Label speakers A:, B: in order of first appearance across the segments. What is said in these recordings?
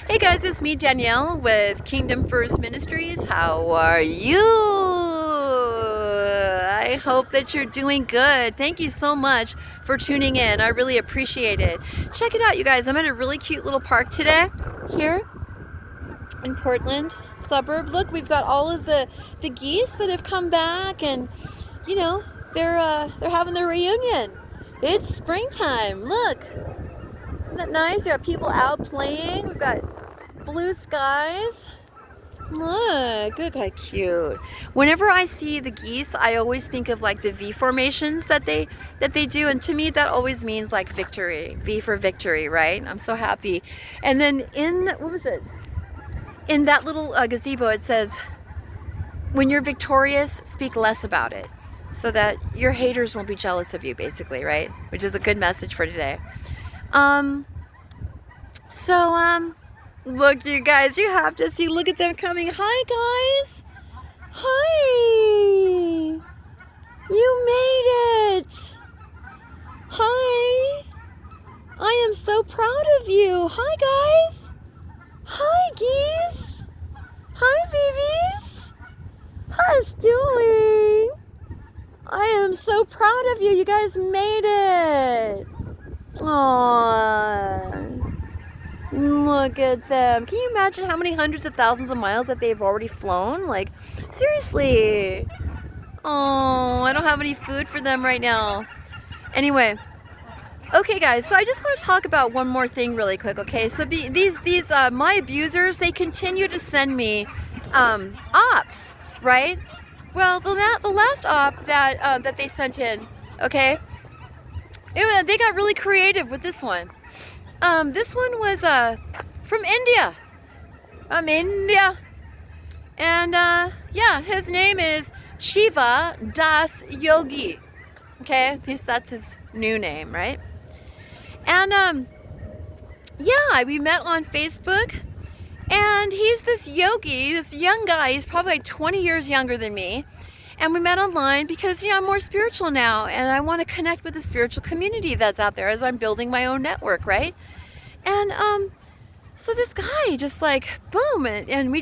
A: Hey guys, it's me Danielle with Kingdom First Ministries. How are you? I hope that you're doing good. Thank you so much for tuning in. I really appreciate it. Check it out, you guys. I'm at a really cute little park today here in Portland suburb. Look, we've got all of the geese that have come back, and you know, they're having their reunion. It's springtime. Look. Isn't that nice? We got people out playing. We've got blue skies. Look how cute. Whenever I see the geese, I always think of like the V formations that they do, and to me that always means like victory. V for victory, right? I'm so happy. And then in in that little gazebo, it says, "When you're victorious, speak less about it, so that your haters won't be jealous of you," basically, right? Which is a good message for today. Look, you guys, you have to see, look at them coming. Hi, guys. Hi. You made it. Hi. I am so proud of you. Hi, guys. Hi, geese. Hi, babies. How's doing? I am so proud of you. You guys made it. Aww. Look at them. Can you imagine how many hundreds of thousands of miles that they've already flown? Like, seriously. Oh, I don't have any food for them right now. Anyway. Okay, guys, so I just want to talk about one more thing really quick, okay? So these my abusers, they continue to send me ops, right? Well, the last op that they sent in, okay? They got really creative with this one. This one was from India. India. And yeah, his name is Shiva Das Yogi. Okay, that's his new name, right? And yeah, we met on Facebook, and he's this yogi, this young guy. He's probably like 20 years younger than me. And we met online because, you know, I'm more spiritual now, and I want to connect with the spiritual community that's out there as I'm building my own network, right? And so this guy just like, boom, and we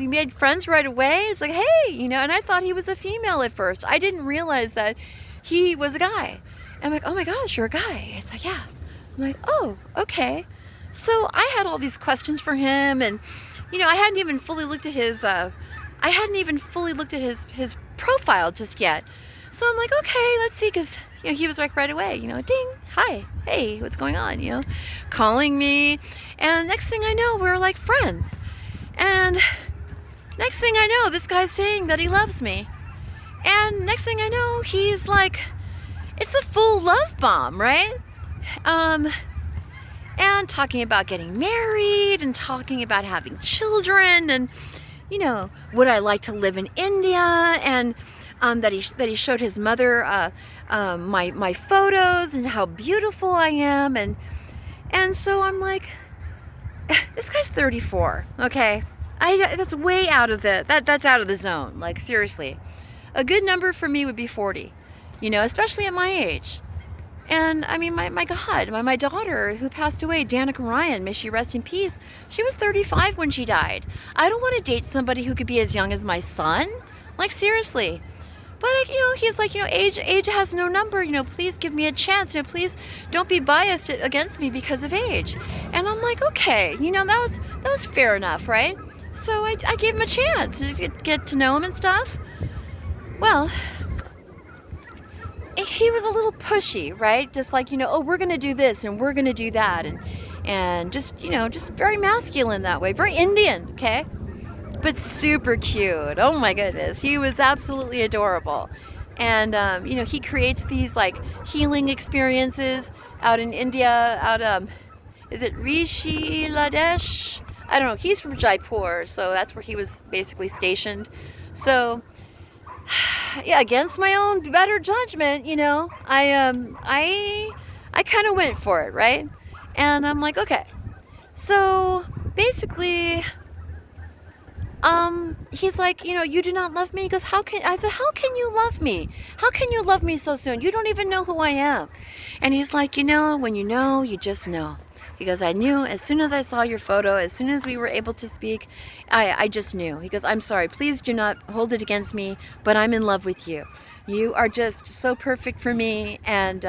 A: made friends right away. It's like, hey, you know, and I thought he was a female at first. I didn't realize that he was a guy. I'm like, oh my gosh, you're a guy. It's like, yeah. I'm like, oh, okay. So I had all these questions for him, and, you know, I hadn't even fully looked at his his profile just yet. So I'm like, okay, let's see, because, you know, he was like right away, you know, ding, hi, hey, what's going on, you know, calling me. And next thing I know, we're like friends. And next thing I know, this guy's saying that he loves me. And next thing I know, he's like, it's a full love bomb, right? And talking about getting married, and talking about having children, and, you know, would I like to live in India, and that he showed his mother my photos and how beautiful I am, and so I'm like, this guy's 34, okay? That's way out of that's out of the zone. Like, seriously, a good number for me would be 40, you know, especially at my age. And I mean, my God, my daughter who passed away, Danica Ryan, may she rest in peace, she was 35 when she died. I don't want to date somebody who could be as young as my son. Like, seriously. But, like, you know, he's like, you know, age has no number. You know, please give me a chance. You know, please don't be biased against me because of age. And I'm like, okay, you know, that was fair enough, right? So I gave him a chance to get to know him and stuff. Well, he was a little pushy, right? Just like, you know, oh, we're gonna do this and we're gonna do that, and just, you know, just very masculine that way, very Indian, okay? But super cute. Oh my goodness, he was absolutely adorable. And you know, he creates these like healing experiences out in India. Is it Rishi Ladesh? I don't know. He's from Jaipur, so that's where he was basically stationed. So yeah, against my own better judgment, you know, I kind of went for it, right? And I'm like, okay. So basically, he's like, you know, you do not love me. He goes, I said, how can you love me? How can you love me so soon? You don't even know who I am. And he's like, you know, when you know, you just know. He goes, I knew as soon as I saw your photo, as soon as we were able to speak, I just knew. He goes, I'm sorry, please do not hold it against me, but I'm in love with you. You are just so perfect for me, and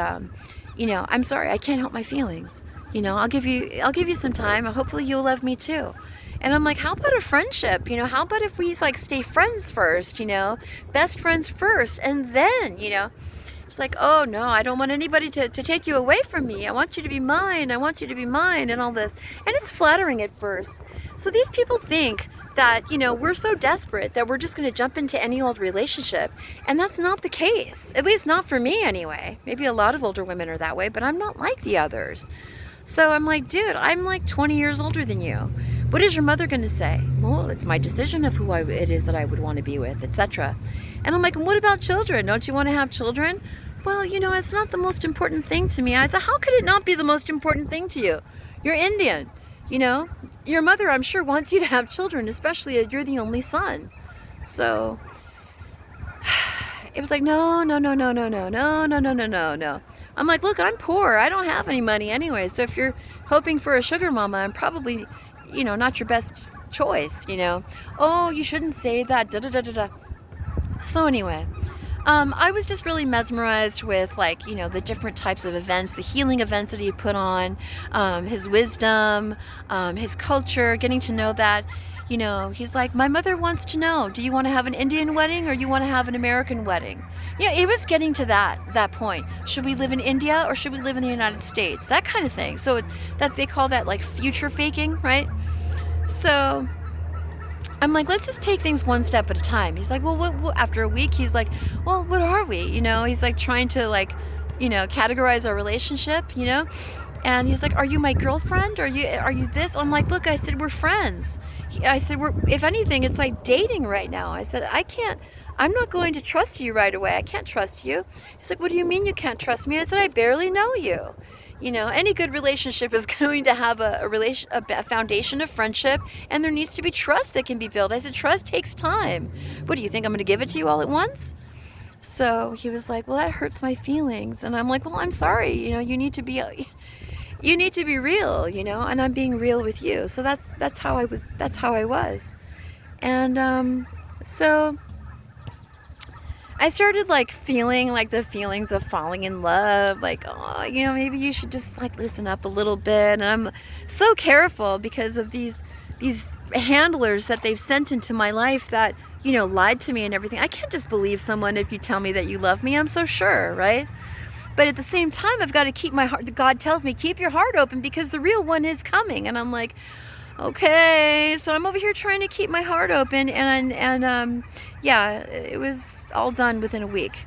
A: you know, I'm sorry, I can't help my feelings. You know, I'll give you some time. Hopefully you'll love me too. And I'm like, how about a friendship? You know, how about if we like stay friends first, you know, best friends first, and then, you know. It's like, oh no, I don't want anybody to take you away from me. I want you to be mine. I want you to be mine, and all this. And it's flattering at first. So these people think that, you know, we're so desperate that we're just going to jump into any old relationship. And that's not the case. At least not for me anyway. Maybe a lot of older women are that way, but I'm not like the others. So I'm like, dude, I'm like 20 years older than you. What is your mother going to say? Well, it's my decision of who it is that I would want to be with, etc. And I'm like, what about children? Don't you want to have children? Well, you know, it's not the most important thing to me. I said, how could it not be the most important thing to you? You're Indian, you know? Your mother, I'm sure, wants you to have children, especially if you're the only son. So it was like, no, no, no, no, no, no, no, no, no, no, no, no. I'm like, look, I'm poor. I don't have any money anyway. So if you're hoping for a sugar mama, I'm probably, you know, not your best choice, you know? Oh, you shouldn't say that, da da da da da. So anyway, I was just really mesmerized with, like, you know, the different types of events, the healing events that he put on, his wisdom, his culture, getting to know that. You know, he's like, my mother wants to know, do you want to have an Indian wedding or you want to have an American wedding? Yeah, it was getting to that point. Should we live in India or should we live in the United States? That kind of thing. So it's that they call that like future faking, right? So I'm like, let's just take things one step at a time. He's like, well, what, after a week, he's like, well, what are we? You know, he's like trying to, like, you know, categorize our relationship, you know? And he's like, are you my girlfriend? Are you this? I'm like, look, I said, we're friends. I said, if anything, it's like dating right now. I said, I'm not going to trust you right away. I can't trust you. He's like, what do you mean you can't trust me? I said, I barely know you. You know, any good relationship is going to have a foundation of friendship, and there needs to be trust that can be built. I said, trust takes time. What do you think, I'm going to give it to you all at once? So he was like, well, that hurts my feelings. And I'm like, well, I'm sorry. You know, you need to be real, you know, and I'm being real with you. So that's how I was. And so I started like feeling like the feelings of falling in love, like, oh, you know, maybe you should just like loosen up a little bit. And I'm so careful because of these handlers that they've sent into my life that, you know, lied to me and everything. I can't just believe someone if you tell me that you love me. I'm so sure, right? But at the same time, I've got to keep my heart. God tells me, keep your heart open because the real one is coming. And I'm like, okay. So I'm over here trying to keep my heart open. And yeah, it was all done within a week.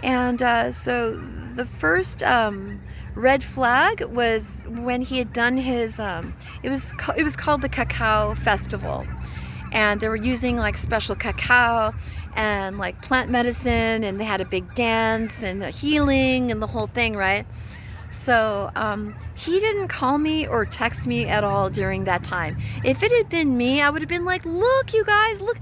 A: And so the first red flag was when he had done his, it was called the Cacao Festival. And they were using like special cacao and like plant medicine, and they had a big dance and the healing and the whole thing, right? So he didn't call me or text me at all during that time. If it had been me, I would have been like, look, you guys, look,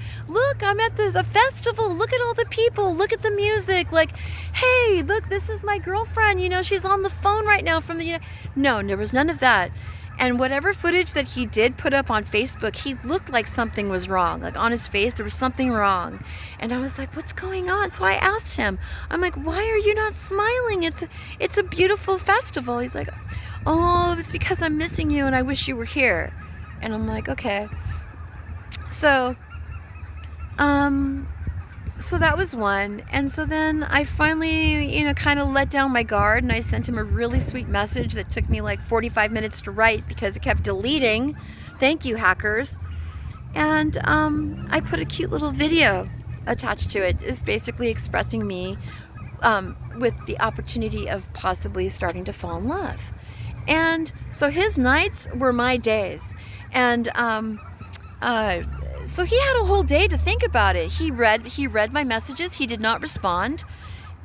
A: I'm at the festival. Look at all the people. Look at the music. Like, hey, look, this is my girlfriend. You know, she's on the phone right now from the... No, there was none of that. And whatever footage that he did put up on Facebook, he looked like something was wrong. Like on his face, there was something wrong. And I was like, what's going on? So I asked him, I'm like, why are you not smiling? It's a beautiful festival. He's like, oh, it's because I'm missing you and I wish you were here. And I'm like, okay. So that was one. And so then I finally, you know, kind of let down my guard, and I sent him a really sweet message that took me like 45 minutes to write because it kept deleting. Thank you, hackers. And I put a cute little video attached to it. It's basically expressing me with the opportunity of possibly starting to fall in love. And so his nights were my days. And so he had a whole day to think about it. He read my messages. He did not respond.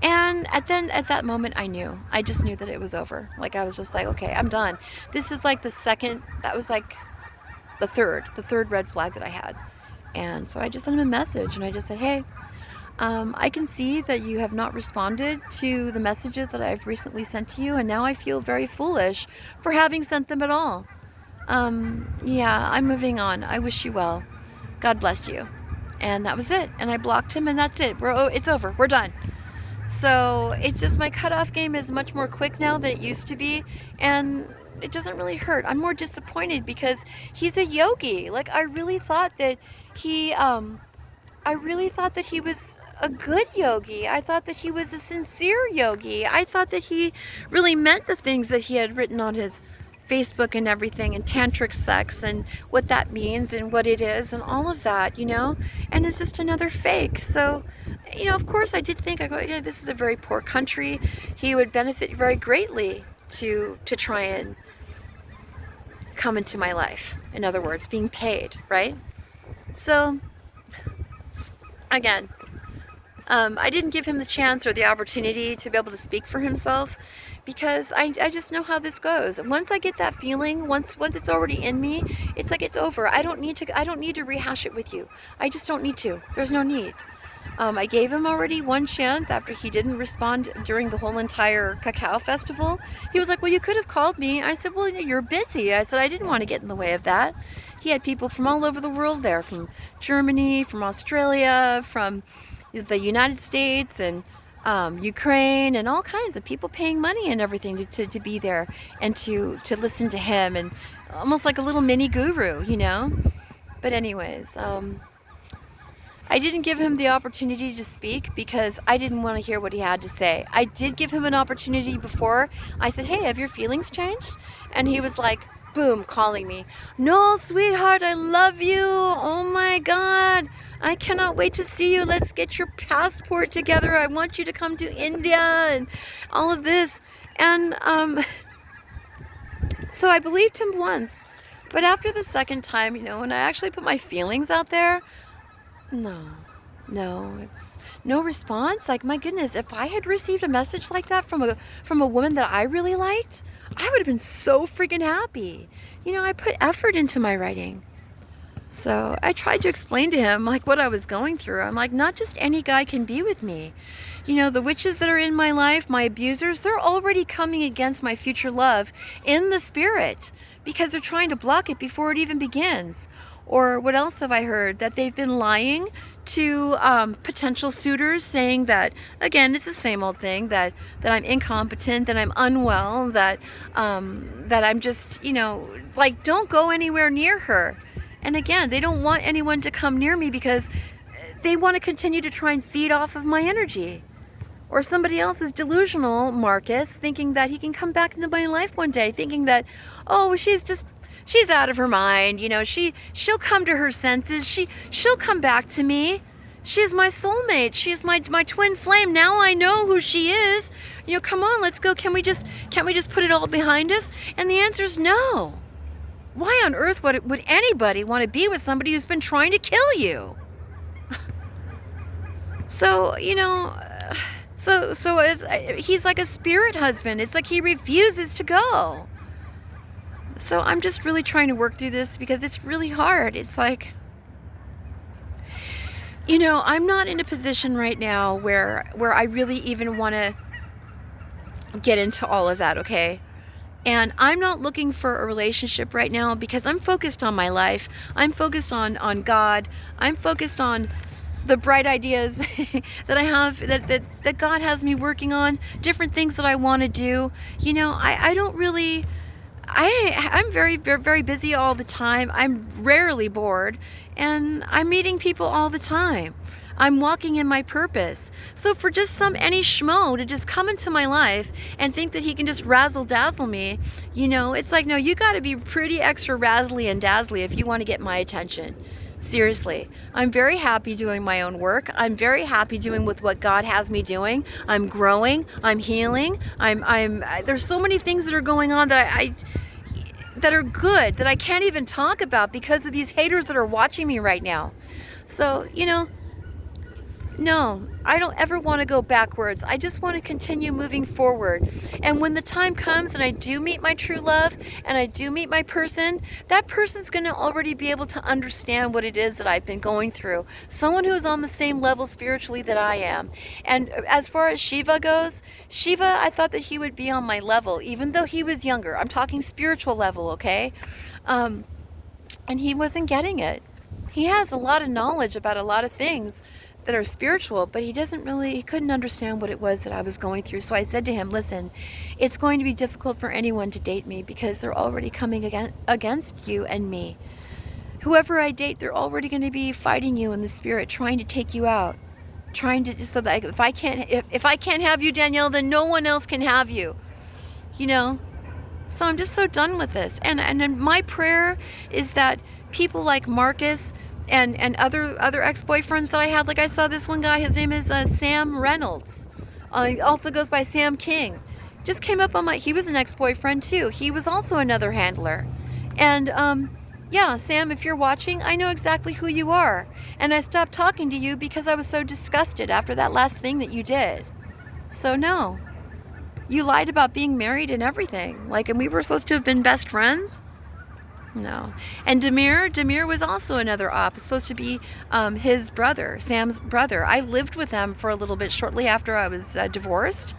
A: And at that moment, I just knew that it was over. Like, I was just like, okay, I'm done. This is like that was like the third red flag that I had. And so I just sent him a message, and I just said, hey, I can see that you have not responded to the messages that I've recently sent to you, and now I feel very foolish for having sent them at all. Yeah, I'm moving on. I wish you well. God bless you. And that was it. And I blocked him, and that's it. It's over. We're done. So it's just my cutoff game is much more quick now than it used to be, and it doesn't really hurt. I'm more disappointed because he's a yogi. Like, I really thought that he was a good yogi. I thought that he was a sincere yogi. I thought that he really meant the things that he had written on his Facebook and everything, and tantric sex and what that means and what it is and all of that, you know? And it's just another fake. So, you know, of course I did think, I go, yeah, this is a very poor country. He would benefit very greatly to try and come into my life. In other words, being paid, right? So, again, I didn't give him the chance or the opportunity to be able to speak for himself, because I just know how this goes. Once I get that feeling, once it's already in me, it's like it's over. I don't need to rehash it with you. I just don't need to. There's no need. I gave him already one chance after he didn't respond during the whole entire cacao festival. He was like, well, you could have called me. I said, well, you're busy. I said, I didn't want to get in the way of that. He had people from all over the world there, from Germany, from Australia, from the United States, and Ukraine, and all kinds of people paying money and everything to be there and to listen to him, and almost like a little mini guru, you know? But anyways, I didn't give him the opportunity to speak because I didn't want to hear what he had to say. I did give him an opportunity before. I said, hey, have your feelings changed? And he was like, boom, calling me. No, sweetheart, I love you. Oh my God. I cannot wait to see you. Let's get your passport together. I want you to come to India and all of this. And so I believed him once. But after the second time, you know, when I actually put my feelings out there, no, it's no response. Like, my goodness, if I had received a message like that from a woman that I really liked, I would have been so freaking happy. You know, I put effort into my writing. So I tried to explain to him like what I was going through. I'm like, not just any guy can be with me. You know, the witches that are in my life, my abusers, they're already coming against my future love in the spirit because they're trying to block it before it even begins. Or what else have I heard? That they've been lying to potential suitors, saying that, again, it's the same old thing, that I'm incompetent, that I'm unwell, that I'm just, you know, like, don't go anywhere near her. And again, they don't want anyone to come near me because they want to continue to try and feed off of my energy. Or somebody else is delusional, Marcus, thinking that he can come back into my life one day, thinking that, oh, she's out of her mind, you know, she'll come to her senses, she'll come back to me. She's my soulmate, she's my twin flame. Now I know who she is. You know, come on, let's go. Can't we just put it all behind us? And the answer is no. Why on earth would anybody want to be with somebody who's been trying to kill you? So, you know, he's like a spirit husband. It's like he refuses to go. So I'm just really trying to work through this because it's really hard. It's like, you know, I'm not in a position right now where I really even want to get into all of that, okay? And I'm not looking for a relationship right now because I'm focused on my life. I'm focused on God. I'm focused on the bright ideas that I have, that God has me working on, different things that I want to do. You know, I don't really... I'm very, very busy all the time. I'm rarely bored, and I'm meeting people all the time. I'm walking in my purpose. So for just any schmo to just come into my life and think that he can just razzle dazzle me, you know, it's like, no, you got to be pretty extra razzly and dazzly if you want to get my attention. Seriously, I'm very happy doing my own work. I'm very happy doing with what God has me doing. I'm growing. I'm healing. There's so many things that are going on that that are good that I can't even talk about because of these haters that are watching me right now. So, you know, No, I don't ever want to go backwards. I just want to continue moving forward. And when the time comes and I do meet my true love and I do meet my person, that person's going to already be able to understand what it is that I've been going through. Someone who is on the same level spiritually that I am. And as far as Shiva goes, Shiva, I thought that he would be on my level, even though he was younger. I'm talking spiritual level, okay? And he wasn't getting it. He has a lot of knowledge about a lot of things that are spiritual, but he couldn't understand what it was that I was going through. So I said to him, listen, it's going to be difficult for anyone to date me because they're already coming against you and me. Whoever I date, they're already going to be fighting you in the spirit, trying to take you out, trying to, so that if I can't have you, Danielle, then no one else can have you, you know? So I'm just so done with this. And my prayer is that people like Marcus and other ex-boyfriends that I had, like I saw this one guy, his name is Sam Reynolds. He also goes by Sam King. Just came up on he was an ex-boyfriend too. He was also another handler. And yeah, Sam, if you're watching, I know exactly who you are. And I stopped talking to you because I was so disgusted after that last thing that you did. So no. You lied about being married and everything. Like, and we were supposed to have been best friends? No. And Demir was also another op. It's supposed to be his brother, Sam's brother. I lived with them for a little bit shortly after I was divorced.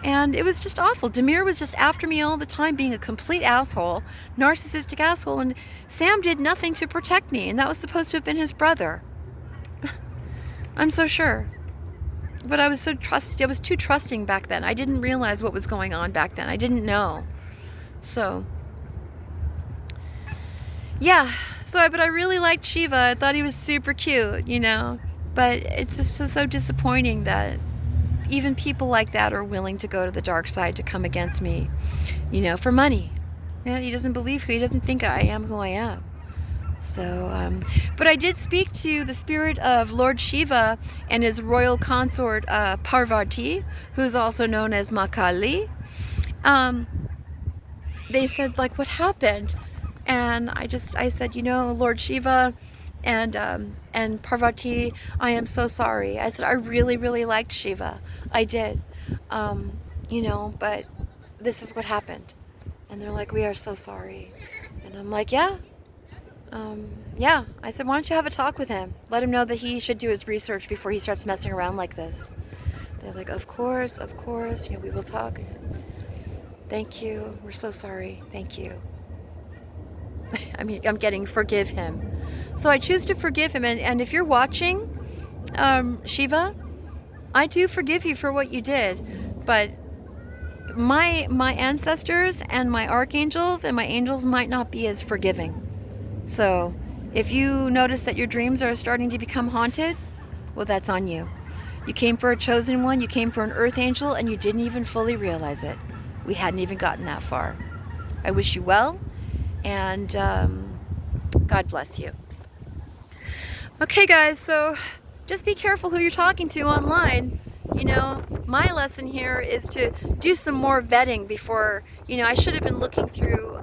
A: And it was just awful. Demir was just after me all the time, being a complete asshole, narcissistic asshole. And Sam did nothing to protect me. And that was supposed to have been his brother. I'm so sure. But I was too trusting back then. I didn't realize what was going on back then. I didn't know. So, yeah. But I really liked Shiva. I thought he was super cute, you know. But it's just so disappointing that even people like that are willing to go to the dark side to come against me, you know, for money. Yeah, he doesn't think I am who I am. So, but I did speak to the spirit of Lord Shiva and his royal consort Parvati, who's also known as Ma Kali. They said, like, what happened? And I said, you know, Lord Shiva and Parvati, I am so sorry. I said, I really, really liked Shiva. I did. You know, but this is what happened. And they're like, we are so sorry. And I'm like, yeah. Yeah, I said, why don't you have a talk with him? Let him know that he should do his research before he starts messing around like this. They're like, of course, you know, we will talk. Thank you. We're so sorry. Thank you. I mean, I'm getting forgive him. So I choose to forgive him. And if you're watching, Shiva, I do forgive you for what you did. But my ancestors and my archangels and my angels might not be as forgiving. So if you notice that your dreams are starting to become haunted, well, that's on you. You came for a chosen one, you came for an earth angel, and you didn't even fully realize it. We hadn't even gotten that far. I wish you well, and God bless you. Okay, guys, so just be careful who you're talking to online. You know, my lesson here is to do some more vetting before, you know, I should have been looking through,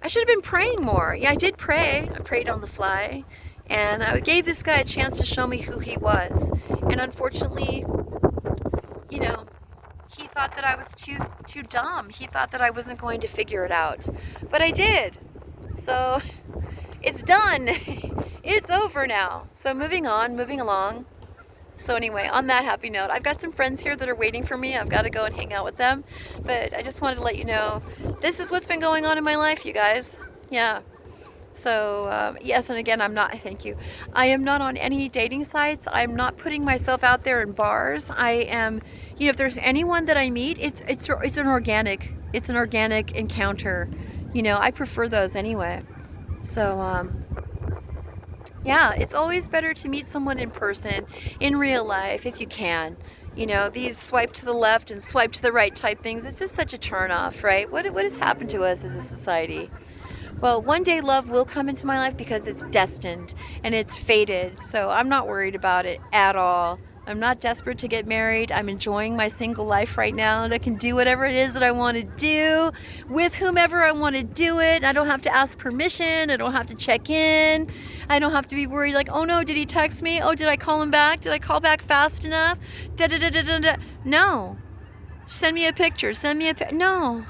A: I should have been praying more. Yeah, I did pray. I prayed on the fly. And I gave this guy a chance to show me who he was. And unfortunately, you know, he thought that I was too dumb. He thought that I wasn't going to figure it out. But I did. So it's done. It's over now. So moving along. So anyway, on that happy note, I've got some friends here that are waiting for me. I've got to go and hang out with them. But I just wanted to let you know, this is what's been going on in my life, you guys. Yeah. So, yes, and again, thank you. I am not on any dating sites. I'm not putting myself out there in bars. I am, you know, if there's anyone that I meet, it's an organic encounter. You know, I prefer those anyway. So, yeah, it's always better to meet someone in person, in real life, if you can. You know, these swipe to the left and swipe to the right type things, it's just such a turnoff, right? What has happened to us as a society? Well, one day love will come into my life because it's destined and it's fated. So I'm not worried about it at all. I'm not desperate to get married. I'm enjoying my single life right now, and I can do whatever it is that I want to do with whomever I want to do it. I don't have to ask permission. I don't have to check in. I don't have to be worried like, oh no, did he text me? Oh, did I call him back? Did I call back fast enough? Da da da da da da. No. Send me a picture. Send me a picture. No.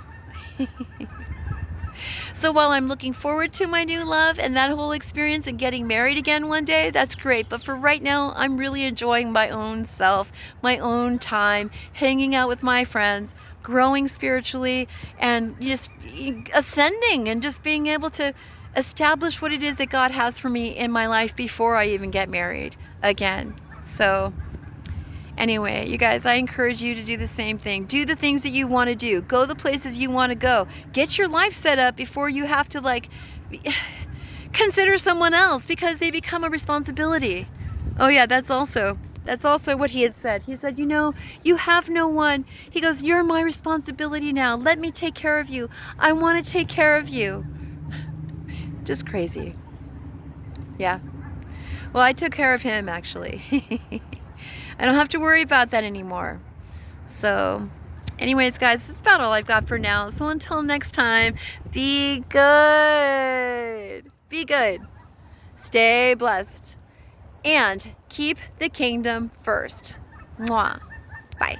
A: So while I'm looking forward to my new love and that whole experience and getting married again one day, that's great. But for right now, I'm really enjoying my own self, my own time, hanging out with my friends, growing spiritually, and just ascending and just being able to establish what it is that God has for me in my life before I even get married again. So anyway, you guys, I encourage you to do the same thing. Do the things that you want to do. Go the places you want to go. Get your life set up before you have to like consider someone else, because they become a responsibility. Oh yeah, that's also what he had said. He said, you know, you have no one. He goes, you're my responsibility now. Let me take care of you. I want to take care of you. Just crazy. Yeah. Well, I took care of him, actually. I don't have to worry about that anymore. So anyways, guys, this is about all I've got for now. So until next time, be good. Be good. Stay blessed. And keep the kingdom first. Mwah. Bye.